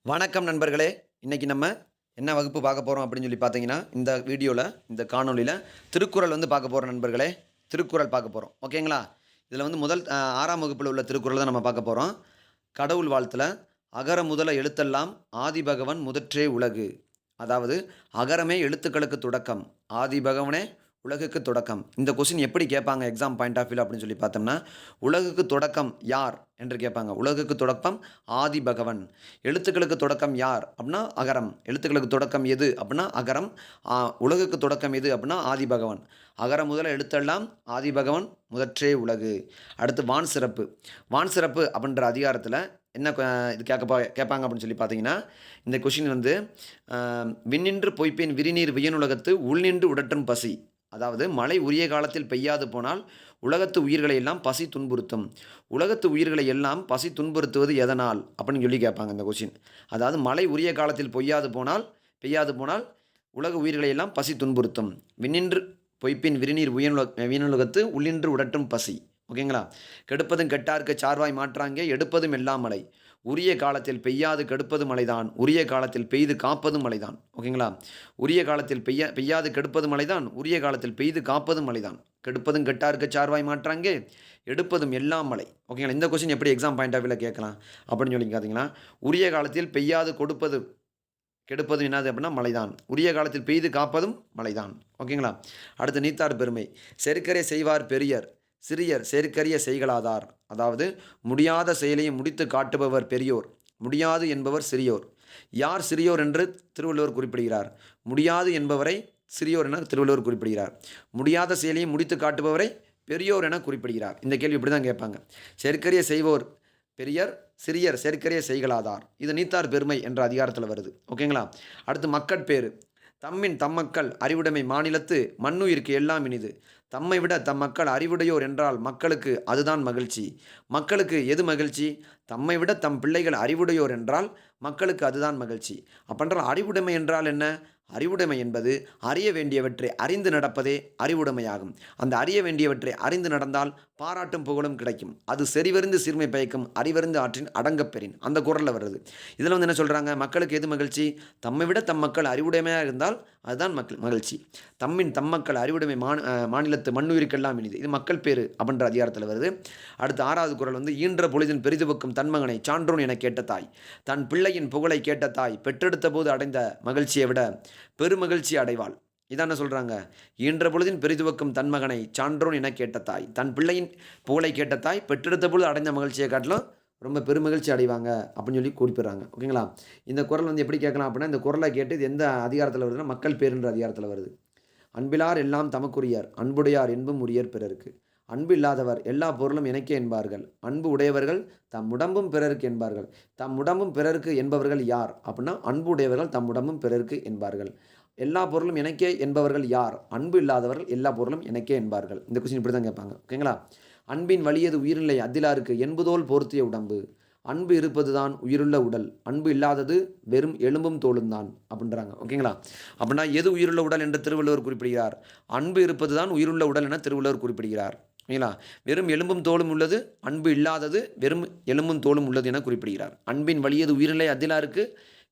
வணக்கம் நண்பர்களே. இன்னைக்கு நம்ம என்ன வகுப்பு பார்க்க போறோம் அப்படின்னு சொல்லி பார்த்தீங்கன்னா, இந்த வீடியோல, இந்த காணொளியில திருக்குறள் பார்க்க போறோம் நண்பர்களே. திருக்குறள் பார்க்க போறோம். ஓகேங்களா? இதில முதல் 6ஆம் வகுப்பில உள்ள திருக்குறள் தான் நம்ம பார்க்க போறோம். கடவுள் வாழ்த்துல "அகர முதல எழுத்தெல்லாம் ஆதிபகவன் முதற்றே உலகு." அதாவது அகரமே எழுத்துக்களுக்கு தொடக்கம். ஆதிபகவனே உலகுக்கு தொடக்கம். இந்த கொஸ்டின் எப்படி கேட்பாங்க எக்ஸாம் பாயிண்ட் ஆஃப் வியூல அப்படின்னு சொல்லி பார்த்தோம்னா, உலகுக்கு தொடக்கம் யார் என்று கேட்பாங்க. உலகுக்கு தொடக்கம் ஆதிபகவன். எழுத்துக்களுக்கு தொடக்கம் யார் அப்படின்னா அகரம். எழுத்துக்களுக்கு தொடக்கம் எது அப்படின்னா அகரம். உலகுக்கு தொடக்கம் எது அப்படின்னா ஆதிபகவன். அகர முதல எழுத்தெல்லாம் ஆதிபகவன் முதற்றே உலகு. அடுத்து வான் சிறப்பு. வான் சிறப்பு அப்படின்ற அதிகாரத்தில என்ன இது கேட்பாங்க அப்படின்னு சொல்லி பார்த்தீங்கன்னா, இந்த கொஸ்டின் விண்ணின்று பொய்ப்பேன் விரிநீர் வியனுலகத்து உள்நின்று உடற்றும் பசி. அதாவது மழை உரிய காலத்தில் பெய்யாது போனால் உலகத்து உயிர்களை எல்லாம் பசி துன்புறுத்தும். உலகத்து உயிர்களை எல்லாம் பசி துன்புறுத்துவது எதனால் அப்படின்னு சொல்லி கேட்பாங்க இந்த கொஸ்டின். அதாவது மழை உரிய காலத்தில் பெய்யாது போனால் உலக உயிர்களை எல்லாம் பசி துன்புறுத்தும். விண்ணின்று பொய்ப்பின் விரிநீர் வியனுலகத்து உள்ளின்று உடற்றும் பசி. ஓகேங்களா? கெடுப்பதும் கெட்டார்க்கு சார்வாய் மாற்றாங்கே எடுப்பதும் எல்லாம் மழை. உரிய காலத்தில் பெய்யாது கெடுப்பது மழைதான். உரிய காலத்தில் பெய்து காப்பதும் மழைதான். ஓகேங்களா? உரிய காலத்தில் பெய்யாது கெடுப்பது மழைதான். உரிய காலத்தில் பெய்து காப்பதும் மழைதான். கெடுப்பதும் கெட்டார்க்கு சார்வாய் மாற்றாங்கே எடுப்பதும் எல்லாம் மழை. ஓகேங்களா? இந்த கொஸ்டின் எப்படி எக்ஸாம் பாயிண்ட் ஆஃப் வியூல கேட்கலாம் அப்படின்னு சொல்லி பார்த்தீங்கன்னா, உரிய காலத்தில் பெய்யாது கொடுப்பது கெடுப்பதும் என்னது அப்படின்னா மழைதான். உரிய காலத்தில் பெய்து காப்பதும் மழைதான். ஓகேங்களா? அடுத்து நீத்தார் பெருமை. செருக்கரை செய்வார் பெரியர், சிறியர் செயற்கரிய செய்கலாதார். அதாவது முடியாத செயலையும் முடித்து காட்டுபவர் பெரியோர், முடியாது என்பவர் சிறியோர். யார் சிறியோர் என்று திருவள்ளுவர் குறிப்பிடுகிறார்? முடியாது என்பவரை சிறியோர் என திருவள்ளுவர் குறிப்பிடுகிறார். முடியாத செயலையும் முடித்து காட்டுபவரை பெரியோர் என குறிப்பிடுகிறார். இந்த கேள்வி இப்படி தான் கேட்பாங்க. செயற்கரிய செய்வோர் பெரியர், சிறியர் செயற்கரிய செய்கலாதார். இது நீத்தார் பெருமை என்ற அதிகாரத்தில் வருது. ஓகேங்களா? அடுத்து மக்கட்பேறு. தம்மின் தம்மக்கள் அறிவுடைமை மாநிலத்து மண்ணுயிர்க்கு எல்லாம் இனிது. தம்மை விட தம் மக்கள் அறிவுடையோர் என்றால் மக்களுக்கு அதுதான் மகிழ்ச்சி. மக்களுக்கு எது மகிழ்ச்சி? தம்மை விட தம் பிள்ளைகள் அறிவுடையோர் என்றால் மக்களுக்கு அதுதான் மகிழ்ச்சி. அப்பென்றால் அறிவுடைமை என்றால் என்ன? அறிவுடைமை என்பது அறிய வேண்டியவற்றை அறிந்து நடப்பதே அறிவுடைமையாகும். அந்த அறிய வேண்டியவற்றை அறிந்து நடந்தால் பாராட்டும் புகழும் கிடைக்கும். அது செறிவறிந்து சீர்மை பயக்கும் அறிவறிந்து ஆற்றின் அடங்கப் பெறின். அந்த குறளில் வருது. இதில் என்ன சொல்கிறாங்க? மக்களுக்கு எது மகிழ்ச்சி? தம்மை விட தம் மக்கள் அறிவுடைமையாக இருந்தால் அதுதான் மகிழ்ச்சி. தம்மின் தம் மக்கள் அறிவுடைமை மாநிலத்து மண்ணுயிருக்கெல்லாம் இனிது. இது மக்கள் பேரு அப்படின்ற அதிகாரத்தில் வருது. அடுத்து 6வது குறள் ஈன்ற பொழுதின் பெரிதுபக்கும் தன்மகனை சான்றோன் என கேட்ட தாய். தன் பிள்ளையின் புகழை கேட்ட தாய் பெற்றெடுத்த போது அடைந்த மகிழ்ச்சியை விட பெருமகிழ்ச்சி அடைவாள். இதான சொல்கிறாங்க. ஈன்ற பொழுதின் பெரிதுவக்கும் தன்மகனை சான்றோன் என கேட்ட தாய். தன் பிள்ளையின் புகழை கேட்ட தாய் பெற்றெடுத்த பொழுது அடைந்த மகிழ்ச்சியை காட்டிலும் ரொம்ப பெருமகிழ்ச்சி அடைவாங்க அப்படின்னு சொல்லி குறிப்பிட்றாங்க. ஓகேங்களா? இந்த குறள் எப்படி கேட்கலாம் அப்படின்னா, இந்த குறளை கேட்டு இது எந்த அதிகாரத்தில் வருதுன்னா மக்கள் பேருன்ற அதிகாரத்தில் வருது. அன்பிலார் எல்லாம் தமக்குரியர், அன்புடையார் என்பும் உரியர் பிறருக்கு. அன்பு இல்லாதவர் எல்லா பொருளும் எனக்கே என்பார்கள். அன்பு உடையவர்கள் தம் உடம்பும் பிறருக்கு என்பார்கள். தம் உடம்பும் பிறருக்கு என்பவர்கள் யார் அப்படின்னா, அன்பு உடையவர்கள் தம் உடம்பும் பிறருக்கு என்பார்கள். எல்லா பொருளும் எனக்கே என்பவர்கள் யார்? அன்பு இல்லாதவர்கள் எல்லா பொருளும் எனக்கே என்பார்கள். இந்த கொஸ்டின் இப்படி தான் கேட்பாங்க. ஓகேங்களா? அன்பின் வலியது உயிரில்லை அத்திலாருக்கு என்பதோல் போர்த்திய உடம்பு. அன்பு இருப்பது தான் உயிருள்ள உடல், அன்பு இல்லாதது வெறும் எலும்பும் தோலும் தான் அப்படின்றாங்க. ஓகேங்களா? அப்படின்னா எது உயிருள்ள உடல் என்று திருவள்ளுவர் குறிப்பிடுகிறார்? அன்பு இருப்பது தான் உயிருள்ள உடல் என திருவள்ளுவர் குறிப்பிடுகிறார். ஓகேங்களா? வெறும் எலும்பும் தோலும் உள்ளது, அன்பு இல்லாதது வெறும் எலும்பும் தோலும் உள்ளது என குறிப்பிடுகிறார். அன்பின் வலியது உயிரில்லை அத்திலாருக்கு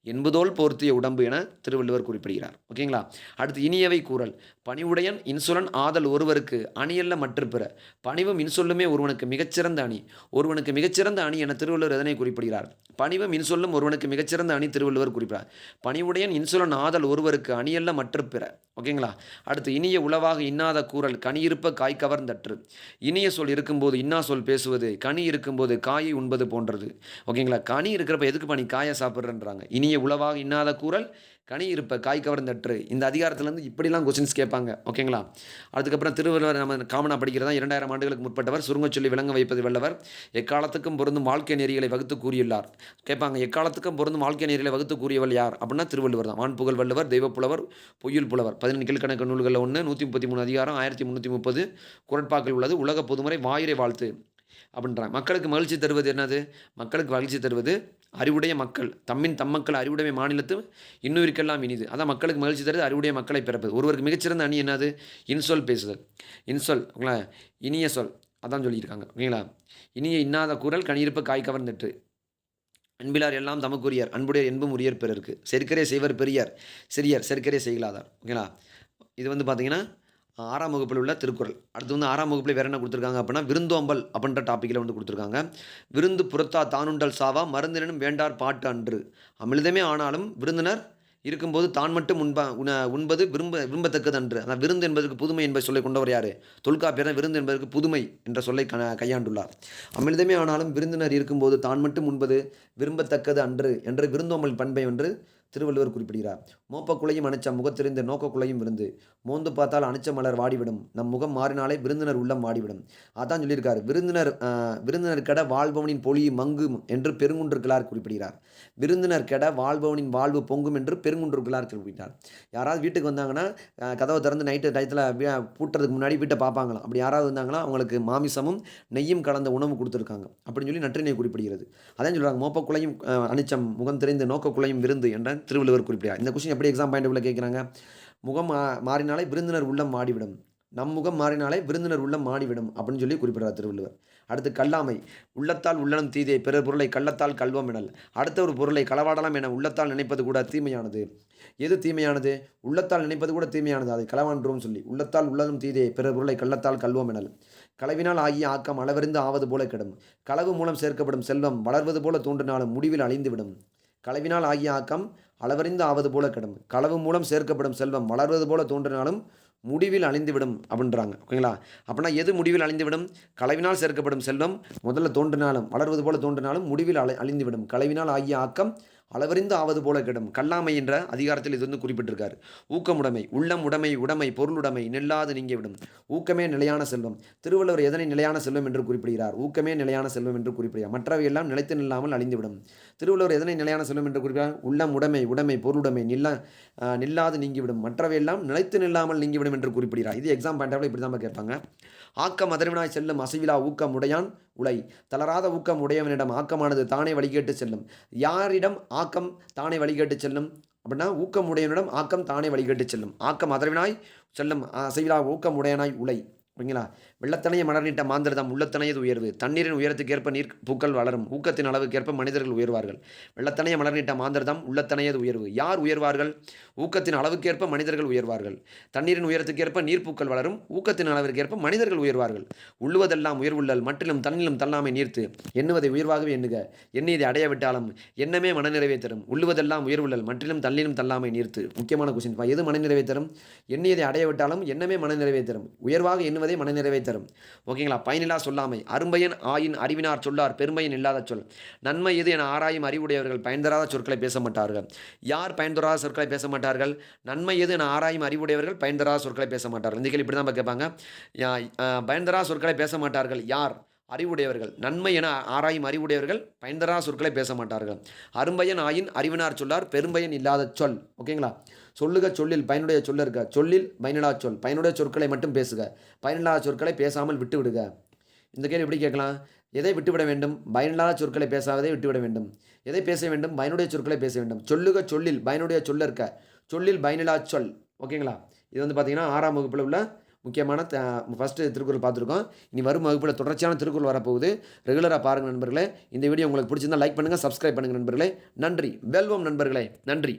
என்பதோல் போர்த்திய உடம்பு என திருவள்ளுவர் குறிப்பிடுகிறார். ஓகேங்களா? அடுத்து இனியவை கூறல். பணிவுடையன் இன்சொலன் ஆதல் ஒருவருக்கு அணியல்ல மற்ற பிற. பணிவும் இன்சொல்லுமே ஒருவனுக்கு மிகச்சிறந்த அணி. ஒருவனுக்கு மிகச்சிறந்த அணி என திருவள்ளுவர் எதனை குறிப்பிடுகிறார்? பணிவும் இன்சொல்லும் ஒருவனுக்கு மிகச்சிறந்த அணி திருவள்ளுவர் குறிப்பிடார். பணிவுடையன் இன்சொலன் ஆதல் ஒருவருக்கு அணியல்ல மற்ற பிற. ஓகேங்களா? அடுத்து இனிய உளவாக இன்னாத கூறல் கனியிருப்ப காய் கவர்ந்தற்று. இனிய சொல் இருக்கும்போது இன்னா சொல் பேசுவது கனி இருக்கும்போது காயை உண்பது போன்றது. ஓகேங்களா? கனி இருக்கிறப்ப எதுக்கு பண்ணி காயை சாப்பிட்றன்றாங்க. இனிய உளவாக இன்னாத கூறல் கனி இருப்ப காய் கவர்ந்தற்று. இந்த அதிகாரத்திலேருந்து இப்படிலாம் கொஸ்டின்ஸ் கேட்பாங்க. ஓகேங்களா? அதுக்கப்புறம் திருவள்ளுவர் நம்ம காமனாக படிக்கிறதா 2000 ஆண்டுகளுக்கு முற்பட்டவர், சுருங்க சொல்லி விளங்க வைப்பது வல்லவர், எக்காலத்துக்கும் பொருந்தும் வாழ்க்கை நெறிகளை வகுத்து கூறியுள்ளார். கேட்பாங்க, எக்காலத்துக்கும் பொருந்தும் வாழ்க்கை நெறிகளை வகுத்து கூறியவள் யார் அப்படின்னா திருவள்ளுவர் தான். வான்புகழ் வள்ளுவர், தெய்வப்புலவர், பொய்யுள் புலவர். 17 கீழ்கணக்கு நூல்களில் 1, 133 அதிகாரம், 1330 குறட்பாக்கள் உள்ளது. உலக பொதுமுறை வாயுரை வாழ்த்து அப்படின்றாங்க. மக்களுக்கு மகிழ்ச்சி தருவது என்னது? மக்களுக்கு மகிழ்ச்சி தருவது அறிவுடைய மக்கள். தம்மின் தம்மக்கள் அறிவுடைய மாநிலத்து இன்னுயிருக்கெல்லாம் இனிது. அதான் மக்களுக்கு மகிழ்ச்சி தருவது அறிவுடைய மக்களை பிறப்பது. ஒருவருக்கு மிகச்சிறந்த அணி என்னது? இன்சொல் பேசுதல். இன்சொல் ஓகேங்களா? இனிய சொல் அதான் சொல்லியிருக்காங்க. ஓகேங்களா? இனிய இன்னாத குரல் கனியிருப்ப காய் கவர்ந்துட்டு. அன்பிலார் எல்லாம் தமக்குரியர் அன்புடையர் என்பும் உரியர் பிறருக்கு செருக்கரே செய்வர் பெரியார் சிறியர் செருக்கரே செய்கலாதார். ஓகேங்களா? இது வந்து பார்த்தீங்கன்னா 6ஆம் வகுப்பில் உள்ள திருக்குறள். அடுத்து வந்து 6ஆம் வகுப்பில் வேறு என்ன கொடுத்துருக்காங்க அப்படின்னா விருந்தோம்பல் அப்படின்ற டாப்பிக்கில் வந்து கொடுத்துருக்காங்க. விருந்து புறத்தா தானுண்டல் சாவா மருந்தினும் வேண்டார் பாட்டு அன்று. அமிழ்தமே ஆனாலும் விருந்தினர் இருக்கும்போது தான் மட்டும் உண்பது விரும்பத்தக்கது அன்று. அதான் விருந்து என்பதற்கு புதுமை என்பதை சொல்லை கொண்டவர் யார்? தொல்காப்பியர் தான் விருந்து என்பதற்கு புதுமை என்ற சொல்லை கையாண்டுள்ளார். அமிழ்தமே ஆனாலும் விருந்தினர் இருக்கும்போது தான் மட்டும் உண்பது விரும்பத்தக்கது அன்று என்ற விருந்தோம்பல் பண்பை என்று திருவள்ளுவர் குறிப்பிடுகிறார். மோப்பக்குள்ளையும் அணிச்சம் முகத்திருந்த நோக்கக்குள்ளையும் விருந்து மோந்து பார்த்தால் அணிச்ச மலர் வாடிவிடும் நம் முகம் மாறினாலே விருந்தினர் உள்ளம் வாடிவிடும். அதான் சொல்லியிருக்காரு. விருந்தினர் கெட வாழ்பவனின் பொலி மங்கும் என்று பெருங்குன்றுகளார் குறிப்பிடுகிறார். விருந்தினர் கெட வாழ்பவனின் வாழ்வு பொங்கும் என்று பெருங்குன்றுகளார் குறிப்பிட்டார். யாராவது வீட்டுக்கு வந்தாங்கன்னா கதவை திறந்து நைட்டு டயத்தில் பூட்டுறதுக்கு முன்னாடி வீட்டை பார்ப்பாங்களாம். அப்படி யாராவது வந்தாங்கன்னா அவங்களுக்கு மாமிசமும் நெய்யும் கலந்த உணவு கொடுத்துருக்காங்க அப்படின்னு சொல்லி நற்றினை குறிப்பிடுகிறது. அதான் சொல்கிறாங்க. மோப்பக்குள்ளையும் அணிச்சம் முகம் தெரிந்து நோக்கக்குள்ளையும் விருந்து என்ற திருவள்ளுவர் குறிப்பிட்டார். இந்த கொஸ்டின் எப்படி எக்ஸாம் பாயிண்ட் உள்ள கேட்குறாங்க? முகம் மாறினாலே விருந்தினர் உள்ளம் மாடிவிடும் நம் முகம் மாறினாலே விருந்தினர் உள்ளம் மாடிவிடும் அப்படின்னு சொல்லி குறிப்பிடுறார் திருவள்ளுவர். அடுத்து கல்லாமை உள்ளத்தால் உள்ளனம் தீதே பிறர் பொருளை கள்ளத்தால் கல்வம் எனல். அடுத்த ஒரு பொருளை களவாடலாம் என உள்ளத்தால் நினைப்பது கூட தீமையானது. எது தீமையானது? உள்ளத்தால் நினைப்பது கூட தீமையானது, அதை களவான்றோம் சொல்லி. உள்ளத்தால் உள்ளதும் தீதே பிறர் பொருளை கள்ளத்தால் கல்வம் எனல். களவினால் ஆகிய ஆக்கம் அளவறிந்து ஆவது போல கெடும். களவு மூலம் சேர்க்கப்படும் செல்வம் வளர்வது போல தோன்றினாலும் முடிவில் அழிந்துவிடும். களவினால் ஆகிய ஆக்கம் அளவறிந்து ஆவது போல கெடும். களவு மூலம் சேர்க்கப்படும் செல்வம் வளர்வது போல தோன்றினாலும் முடிவில் அழிந்துவிடும் அப்படின்றாங்க. ஓகேங்களா? அப்படின்னா எது முடிவில் அழிந்துவிடும்? களவினால் சேர்க்கப்படும் செல்வம் முதல்ல தோன்றினாலும் வளர்வது போல தோன்றினாலும் முடிவில் அழிந்துவிடும். களவினால் ஆகிய ஆக்கம் அளவறிந்து ஆவது போல கெடும். கல்லாமை என்ற அதிகாரத்தில் இது வந்து குறிப்பிட்டிருக்காரு. ஊக்கமுடைமை உள்ளம் உடைமை பொருளுடைமை நில்லாது நீங்கிவிடும். ஊக்கமே நிலையான செல்வம். திருவள்ளுவர் எதனை நிலையான செல்வம் என்று குறிப்பிடுகிறார்? ஊக்கமே நிலையான செல்வம் என்று குறிப்பிடுகிறார். மற்றவை எல்லாம் நிலைத்து நில்லாமல் அழிந்துவிடும். திருவள்ளுவர் எதனை நிலையான செல்வம் என்று குறிப்பிடுகிறார்? உள்ளம் உடைமை பொருளுடைமை நில்லாது நீங்கிவிடும். மற்றவை எல்லாம் நிலைத்து நில்லாமல் நீங்கிவிடும் என்று குறிப்பிடுகிறார். இது எக்ஸாம் பாயிண்ட் இப்படி தான் கேட்பாங்க. ஆக்கம் அதர்வினாய் செல்லும் அசைவிலா ஊக்கம் உடையான் உலை. தளராத ஊக்கம் உடையவனிடம் ஆக்கமானது தானே வழிகேட்டு செல்லும். யாரிடம் ஆக்கம் தானே வழிகேட்டு செல்லும் அப்படின்னா ஊக்கம் உடையவனிடம் ஆக்கம் தானே வழிகேட்டு செல்லும். ஆக்கம் அதர்வினாய் செல்லும் அசைவிலா ஊக்கம் உடையனாய் உலை. ஓகேங்களா? வெள்ளத்தனைய மலர்நீட்ட மாந்திரதம் உள்ளத்தனையது உயர்வு. தண்ணீரின் உயரத்துக்கேற்ப நீர் பூக்கள் வளரும். ஊக்கத்தின் அளவுக்கேற்ப மனிதர்கள் உயர்வார்கள். வெள்ளத்தனைய மலர்நீட்ட மாந்திரதம் உள்ளத்தனையது உயர்வு. யார் உயர்வார்கள்? ஊக்கத்தின் அளவுக்கேற்ப மனிதர்கள் உயர்வார்கள். தண்ணீரின் உயரத்துக்கேற்ப நீர்ப்பூக்கள் வளரும். ஊக்கத்தின் அளவிற்கேற்ப மனிதர்கள் உயர்வார்கள். உள்ளுவதெல்லாம் உயர்வுள்ளல் மற்றிலும் தன்னிலும் தள்ளாமை நீர்த்து எண்ணுவதை உயர்வாகவே எண்ணுக. எண்ணியதை அடைய விட்டாலும் எண்ணமே மனநிறைவை தரும். உள்ளுவதெல்லாம் உயர்வுள்ளல் மற்றிலும் தன்னிலும் தள்ளாமை நீர்த்து. முக்கியமான கொஸ்டின். எது மனநிறைவை தரும்? எண்ணியதை அடைய விட்டாலும் எண்ணமே மனநிறைவை தரும். உயர்வாக எண்ணுவதே மனநிறைவை தரும். ஓகேங்களா? பயனில்லா சொல்லாமை அரும்பயன் ஆயின் அறிவினார் சொல்லார் பெரும்பயன் இல்லாத சொல். நன்மை எது என ஆராயும் அறிவுடையவர்கள் பயன் தராத சொற்களை பேச மாட்டார்கள். யார் பயன் தராத சொற்களை பேச மாட்டார்கள்? நன்மை எது என ஆராயும் அறிவுடையவர்கள் பயன் தராத சொற்களை பேச மாட்டார்கள். இந்த கேள்வி இப்படி தான் கேட்பாங்க. பயன் தராத சொற்களை பேச மாட்டார்கள் யார்? அறிவுடையவர்கள். நன்மை என ஆராயும் அறிவுடையவர்கள் பயன் தராத சொற்களை பேச மாட்டார்கள். அரும்பயன் ஆயின் அறிவினார் சொல்லார் பெரும்பயன் இல்லாத சொல். ஓகேங்களா? சொல்லுக சொல்லில் பயனுடைய சொல்ல இருக்க. சொல்லில் பயனில்லா சொல். பயனுடைய சொற்களை மட்டும் பேசுக. பயனில்லாத சொற்களை பேசாமல் விட்டு விடுக. இந்த கேள்வி எப்படி கேட்கலாம்? எதை விட்டுவிட வேண்டும்? பயனில்லாத சொற்களை பேசாததை விட்டுவிட வேண்டும். எதை பேச வேண்டும்? பயனுடைய சொற்களை பேச வேண்டும். சொல்லுக சொல்லில் பயனுடைய சொல்ல இருக்க. சொல்லில் பயனில்லா சொல். ஓகேங்களா? இது வந்து பார்த்தீங்கன்னா 6ஆம் வகுப்பில் உள்ள முக்கியமான ஃபஸ்ட்டு திருக்குறள் பார்த்துருக்கோம். இனி வரும் வகுப்பில் தொடர்ச்சியான திருக்குறள் வரப்போகுது. ரெகுலராக பாருங்கள் நண்பர்களே. இந்த வீடியோ உங்களுக்கு பிடிச்சிருந்தால் லைக் பண்ணுங்கள், சப்ஸ்கிரைப் பண்ணுங்கள் நண்பர்களே. நன்றி. வெல்வம் நண்பர்களே. நன்றி.